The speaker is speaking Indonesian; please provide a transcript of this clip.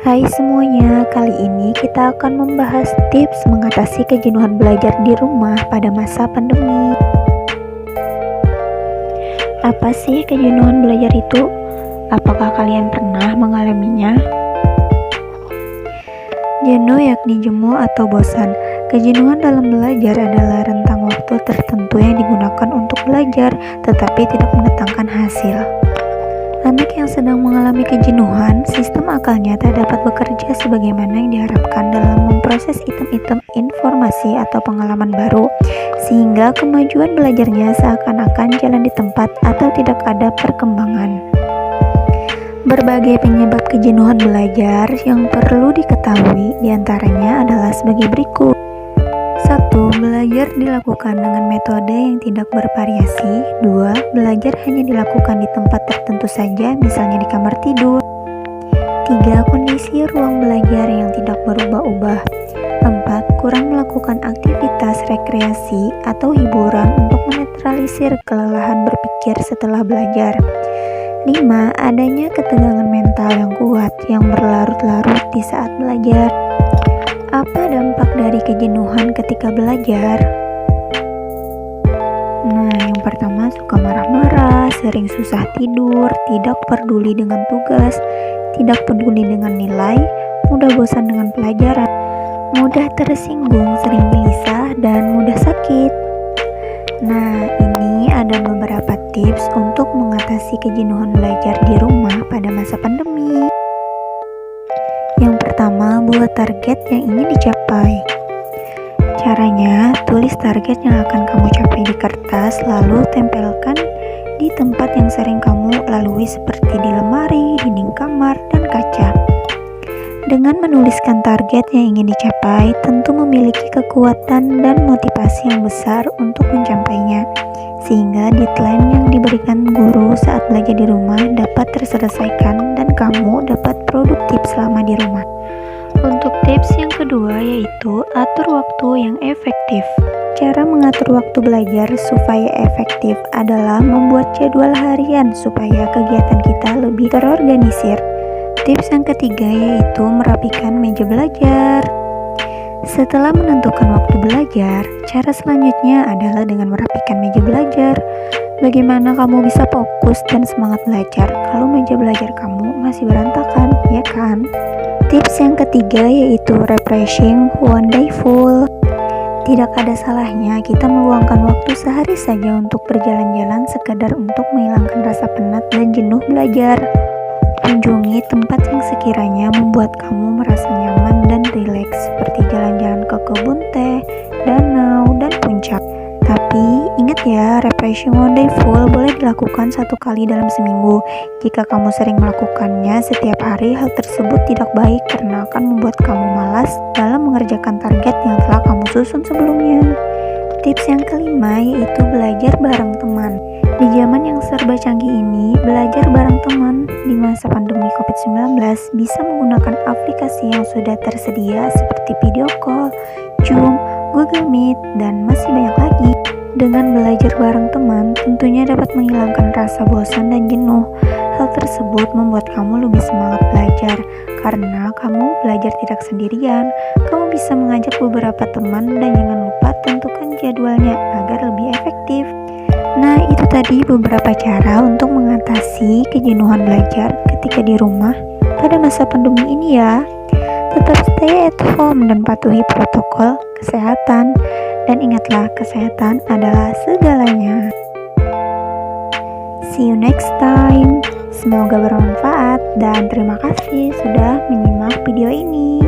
Hai semuanya, kali ini kita akan membahas tips mengatasi kejenuhan belajar di rumah pada masa pandemi. Apa sih kejenuhan belajar itu? Apakah kalian pernah mengalaminya? Jenuh yakni jemu atau bosan. Kejenuhan dalam belajar adalah rentang waktu tertentu yang digunakan untuk belajar, tetapi tidak mendatangkan hasil. Anak yang sedang mengalami kejenuhan, sistem akalnya tak dapat bekerja sebagaimana yang diharapkan dalam memproses item-item informasi atau pengalaman baru, sehingga kemajuan belajarnya seakan-akan jalan di tempat atau tidak ada perkembangan. Berbagai penyebab kejenuhan belajar yang perlu diketahui diantaranya adalah sebagai berikut. 1. Belajar dilakukan dengan metode yang tidak bervariasi. 2. Belajar hanya dilakukan di tempat tertentu saja, misalnya di kamar tidur. 3. Kondisi ruang belajar yang tidak berubah-ubah. 4. Kurang melakukan aktivitas rekreasi atau hiburan untuk menetralisir kelelahan berpikir setelah belajar. 5. Adanya ketegangan mental yang kuat yang berlarut-larut di saat belajar. Apa dampak dari kejenuhan ketika belajar? Nah, yang pertama suka marah-marah, sering susah tidur, tidak peduli dengan tugas, tidak peduli dengan nilai, mudah bosan dengan pelajaran, mudah tersinggung, sering gelisah, dan mudah sakit. Nah, ini ada beberapa tips untuk mengatasi kejenuhan belajar di rumah pada masa pandemi. Yang pertama, buat target yang ingin dicapai. Caranya, tulis target yang akan kamu capai di kertas, lalu tempelkan di tempat yang sering kamu lalui seperti di lemari, dinding kamar, dan kaca. Dengan menuliskan target yang ingin dicapai, tentu memiliki kekuatan dan motivasi yang besar untuk mencapainya, sehingga deadline yang diberikan guru saat belajar di rumah dapat terselesaikan dan kamu dapat produktif selama di rumah. Untuk tips yang kedua yaitu atur waktu yang efektif. Cara mengatur waktu belajar supaya efektif adalah membuat jadwal harian supaya kegiatan kita lebih terorganisir. Tips yang ketiga yaitu merapikan meja belajar. Setelah menentukan waktu belajar, cara selanjutnya adalah dengan merapikan meja belajar. Bagaimana kamu bisa fokus dan semangat belajar kalau meja belajar kamu masih berantakan, ya kan? Tips yang ketiga yaitu refreshing one day full. Tidak ada salahnya kita meluangkan waktu sehari saja untuk berjalan-jalan sekadar untuk menghilangkan rasa penat dan jenuh belajar. Kunjungi tempat yang sekiranya membuat kamu merasa nyaman dan rileks, seperti jalan-jalan ke kebun teh, danau, dan puncak. Tapi ingat ya, refreshing one day full boleh dilakukan 1 kali dalam seminggu. Jika kamu sering melakukannya setiap hari, hal tersebut tidak baik karena akan membuat kamu malas dalam mengerjakan target yang telah kamu susun sebelumnya. Tips yang kelima yaitu belajar bareng teman. Di zaman yang serba canggih ini, belajar bareng teman di masa pandemi COVID-19 bisa menggunakan aplikasi yang sudah tersedia seperti video call, Zoom, Google Meet, dan masih banyak lagi. Dengan belajar bareng teman, tentunya dapat menghilangkan rasa bosan dan jenuh. Hal tersebut membuat kamu lebih semangat belajar, karena kamu belajar tidak sendirian. Kamu bisa mengajak beberapa teman dan jangan lupa tentukan jadwalnya agar lebih efektif. Nah, itu tadi beberapa cara untuk mengatasi kejenuhan belajar ketika di rumah pada masa pandemi ini ya. Tetap stay at home dan patuhi protokol kesehatan. Dan ingatlah, kesehatan adalah segalanya. See you next time. Semoga bermanfaat dan terima kasih sudah menyimak video ini.